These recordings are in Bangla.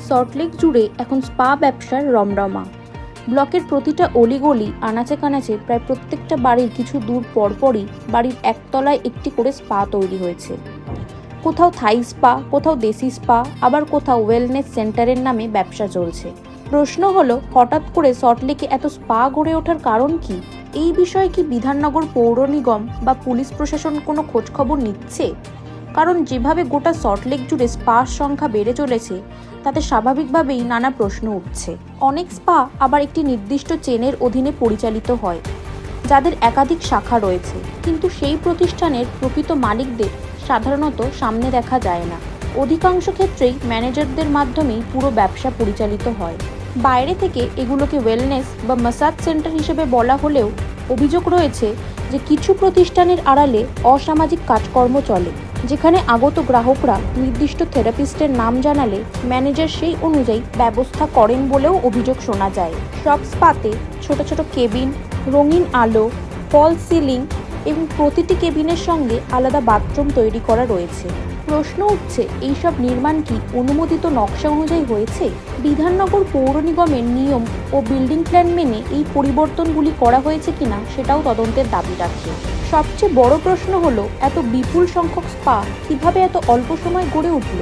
সল্টলেক জুড়ে এখন স্পা ব্যবসার রমরমা। ব্লকের প্রতিটা অলিগলি আনাচে কানাচে প্রায় প্রত্যেকটা বাড়ির কিছু দূর পরপরই বাড়ির একতলায় একটি করে স্পা তৈরি হয়েছে। কোথাও থাই স্পা, কোথাও দেশি স্পা, আবার কোথাও ওয়েলনেস সেন্টারের নামে ব্যবসা চলছে। প্রশ্ন হলো, হঠাৎ করে সল্টলেকে এত স্পা গড়ে ওঠার কারণ কি? এই বিষয়ে কি বিধাননগর পৌর নিগম বা পুলিশ প্রশাসন কোনো খোঁজখবর নিচ্ছে? কারণ যেভাবে গোটা সল্টলেক জুড়ে স্পার সংখ্যা বেড়ে চলেছে, তাতে স্বাভাবিকভাবেই নানা প্রশ্ন উঠছে। অনেক স্পা আবার একটি নির্দিষ্ট চেনের অধীনে পরিচালিত হয়, যাদের একাধিক শাখা রয়েছে, কিন্তু সেই প্রতিষ্ঠানের প্রকৃত মালিকদের সাধারণত সামনে দেখা যায় না। অধিকাংশ ক্ষেত্রেই ম্যানেজারদের মাধ্যমেই পুরো ব্যবসা পরিচালিত হয়। বাইরে থেকে এগুলোকে ওয়েলনেস বা ম্যাসাজ সেন্টার হিসেবে বলা হলেও অভিযোগ রয়েছে যে কিছু প্রতিষ্ঠানের আড়ালে অসামাজিক কাজকর্ম চলে, যেখানে আগত গ্রাহকরা নির্দিষ্ট থেরাপিস্টের নাম জানালে ম্যানেজার সেই অনুযায়ী ব্যবস্থা করেন বলেও অভিযোগ শোনা যায়। সব স্পাতে ছোট ছোট কেবিন, রঙিন আলো, ফল সিলিং এবং প্রতিটি কেবিনের সঙ্গে আলাদা বাথরুম তৈরি করা রয়েছে। প্রশ্ন উঠছে, এইসব নির্মাণ কি অনুমোদিত নকশা অনুযায়ী হয়েছে? বিধাননগর পৌর নিগমের নিয়ম ও বিল্ডিং প্ল্যান মেনে এই পরিবর্তনগুলি করা হয়েছে কিনা সেটাও তদন্তের দাবি রাখে। সবচেয়ে বড় প্রশ্ন হলো, এত বিপুল সংখ্যক স্পা কিভাবে এত অল্প সময় গড়ে উঠল?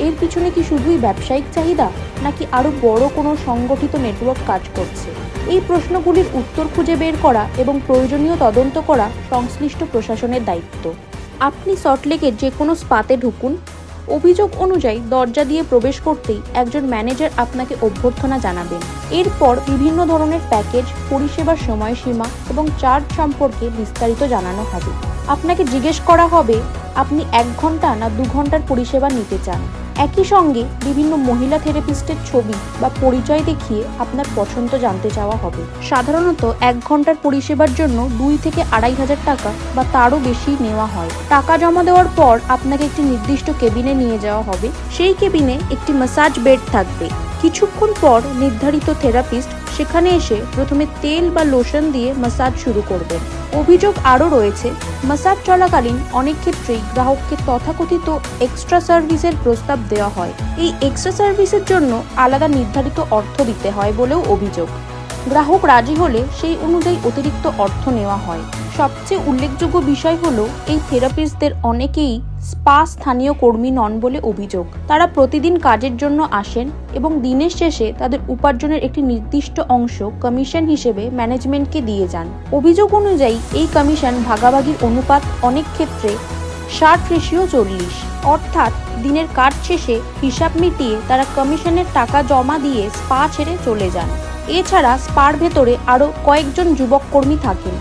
এর পিছনে কি শুধুই ব্যবসায়িক চাহিদা, নাকি আরও বড় কোনো সংগঠিত নেটওয়ার্ক কাজ করছে? এই প্রশ্নগুলির উত্তর খুঁজে বের করা এবং প্রয়োজনীয় তদন্ত করা সংশ্লিষ্ট প্রশাসনের দায়িত্ব। আপনি সল্টলেকের যে কোনো স্পাতে ঢুকুন, অভিযোগ অনুযায়ী দরজা দিয়ে প্রবেশ করতেই একজন ম্যানেজার আপনাকে অভ্যর্থনা জানাবেন। এরপর বিভিন্ন ধরনের প্যাকেজ, পরিষেবার সময়সীমা এবং চার্জ সম্পর্কে বিস্তারিত জানানো হবে। আপনাকে জিজ্ঞেস করা হবে আপনি 1 ঘন্টা না 2 ঘন্টার পরিষেবা নিতে চান। একই সঙ্গে বিভিন্ন মহিলা থেরাপিস্টের ছবি বা পরিচয় দেখিয়ে আপনার পছন্দ জানতে চাওয়া হবে। সাধারণত 1 ঘন্টার পরিষেবার জন্য 2 থেকে 2,500 টাকা বা তারও বেশি নেওয়া হয়। টাকা জমা দেওয়ার পর আপনাকে একটি নির্দিষ্ট কেবিনে নিয়ে যাওয়া হবে। সেই কেবিনে একটি ম্যাসাজ বেড থাকবে। কিছুক্ষণ পর নির্ধারিত থেরাপিস্ট সেখানে এসে প্রথমে তেল বা লোশন দিয়ে ম্যাসাজ শুরু করবেন। অভিযোগ আরও রয়েছে, ম্যাসাজ চলাকালীন অনেক ক্ষেত্রেই গ্রাহককে তথাকথিত এক্সট্রা সার্ভিসের প্রস্তাব দেওয়া হয়। এই এক্সট্রা সার্ভিসের জন্য আলাদা নির্ধারিত অর্থ দিতে হয় বলেও অভিযোগ। গ্রাহক রাজি হলে সেই অনুযায়ী অতিরিক্ত অর্থ নেওয়া হয়। সবচেয়ে উল্লেখযোগ্য বিষয় হলো, এই থেরাপিস্টদের অনেকেই স্পা স্থানীয় কর্মী নন বলে অভিযোগ। তারা প্রতিদিন কাজের জন্য আসেন এবং দিনের শেষে তাদের উপার্জনের একটি নির্দিষ্ট অংশ কমিশন হিসেবে ম্যানেজমেন্টকে দিয়ে যান। অভিযোগ অনুযায়ী এই কমিশন ভাগাভাগির অনুপাত অনেক ক্ষেত্রে 60:40, অর্থাৎ দিনের কাজ শেষে হিসাব মিটিয়ে তারা কমিশনের টাকা জমা দিয়ে স্পা ছেড়ে চলে যান। এছাড়া স্পার ভেতরে আরও কয়েকজন যুবক কর্মী থাকেন,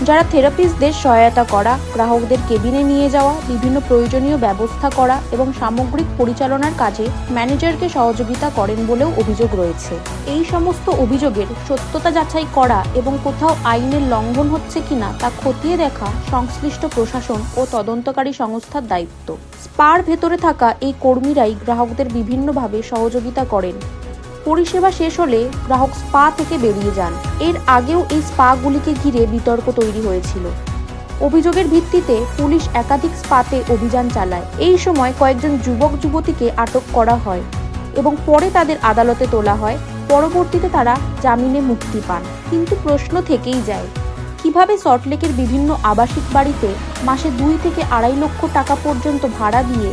যারা থেরাপিস্টদের সহায়তা করা, গ্রাহকদের কেবিনে নিয়ে যাওয়া, বিভিন্ন প্রয়োজনীয় ব্যবস্থা করা এবং সামগ্রিক পরিচালনার কাজে ম্যানেজারকে সহযোগিতা করেন বলেও অভিযোগ রয়েছে। এই সমস্ত অভিযোগের সত্যতা যাচাই করা এবং কোথাও আইনের লঙ্ঘন হচ্ছে কিনা তা খতিয়ে দেখা সংশ্লিষ্ট প্রশাসন ও তদন্তকারী সংস্থার দায়িত্ব। স্পার ভেতরে থাকা এই কর্মীরাই গ্রাহকদের বিভিন্নভাবে সহযোগিতা করেন। পরিষেবা শেষ হলে গ্রাহক স্পা থেকে বেরিয়ে যান। এর আগেও এই স্পাগুলিকে ঘিরে বিতর্ক তৈরি হয়েছিল। অভিযোগের ভিত্তিতে পুলিশ একাধিক স্পাতে অভিযান চালায়। এই সময় কয়েকজন যুবক যুবতীকে আটক করা হয় এবং পরে তাদের আদালতে তোলা হয়। পরবর্তীতে তারা জামিনে মুক্তি পান। কিন্তু প্রশ্ন থেকেই যায়, কিভাবে সল্টলেকের বিভিন্ন আবাসিক বাড়িতে মাসে 2 থেকে 2.5 লক্ষ টাকা পর্যন্ত ভাড়া দিয়ে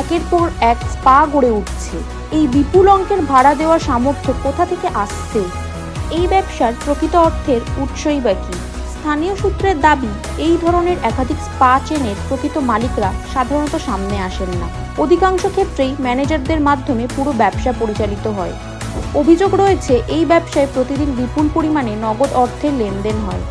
একের পর এক স্পা গড়ে উঠছে? এই বিপুল অঙ্কের ভাড়া দেওয়ার সামর্থ্য কোথা থেকে আসছে? এই ব্যবসার প্রকৃত অর্থের উৎসই বা কি? স্থানীয় সূত্রের দাবি, এই ধরনের একাধিক স্পা চেনের প্রকৃত মালিকরা সাধারণত সামনে আসেন না। অধিকাংশ ক্ষেত্রেই ম্যানেজারদের মাধ্যমে পুরো ব্যবসা পরিচালিত হয়। অভিযোগ রয়েছে, এই ব্যবসায় প্রতিদিন বিপুল পরিমাণে নগদ অর্থের লেনদেন হয়।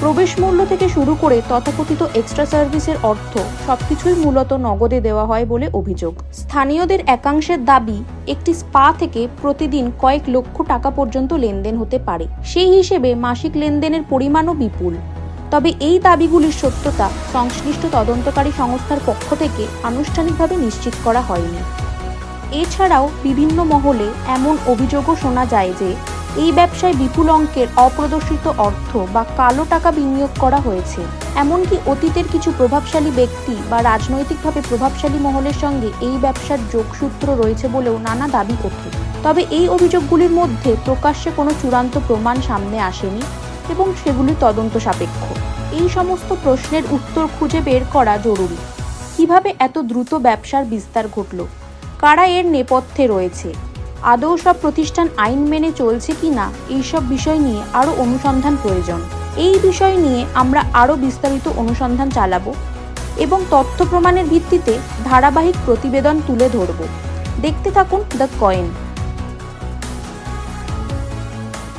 প্রবেশ মূল্য থেকে শুরু করে তথাকথিত এক্সট্রা সার্ভিসের অর্থ সবকিছুই মূলত নগদে দেওয়া হয় বলে অভিযোগ। স্থানীয়দের একাংশের দাবি, একটি স্পা থেকে প্রতিদিন কয়েক লক্ষ টাকা পর্যন্ত লেনদেন হতে পারে। সেই হিসেবে মাসিক লেনদেনের পরিমাণও বিপুল। তবে এই দাবিগুলির সত্যতা সংশ্লিষ্ট তদন্তকারী সংস্থার পক্ষ থেকে আনুষ্ঠানিকভাবে নিশ্চিত করা হয়নি। এছাড়াও বিভিন্ন মহলে এমন অভিযোগও শোনা যায় যে এই ব্যবসায় বিপুল অঙ্কের অপ্রদর্শিত অর্থ বা কালো টাকা বিনিয়োগ করা হয়েছে। এমনকি অতীতের কিছু প্রভাবশালী ব্যক্তি বা রাজনৈতিকভাবে প্রভাবশালী মহলের সঙ্গে এই ব্যবসার যোগসূত্র রয়েছে বলেও নানা দাবি ওঠে। তবে এই অভিযোগগুলির মধ্যে প্রকাশ্যে কোনো চূড়ান্ত প্রমাণ সামনে আসেনি এবং সেগুলি তদন্ত সাপেক্ষ। এই সমস্ত প্রশ্নের উত্তর খুঁজে বের করা জরুরি। কিভাবে এত দ্রুত ব্যবসার বিস্তার ঘটল? কারা এর নেপথ্যে রয়েছে? আদৌ সব প্রতিষ্ঠান আইন মেনে চলছে কিনা, এইসব বিষয় নিয়ে আরও অনুসন্ধান প্রয়োজন। এই বিষয় নিয়ে আমরা আরও বিস্তারিত অনুসন্ধান চালাবো এবং তথ্য প্রমাণের ভিত্তিতে ধারাবাহিক প্রতিবেদন তুলে ধরব। দেখতে থাকুন দ্য কয়েন।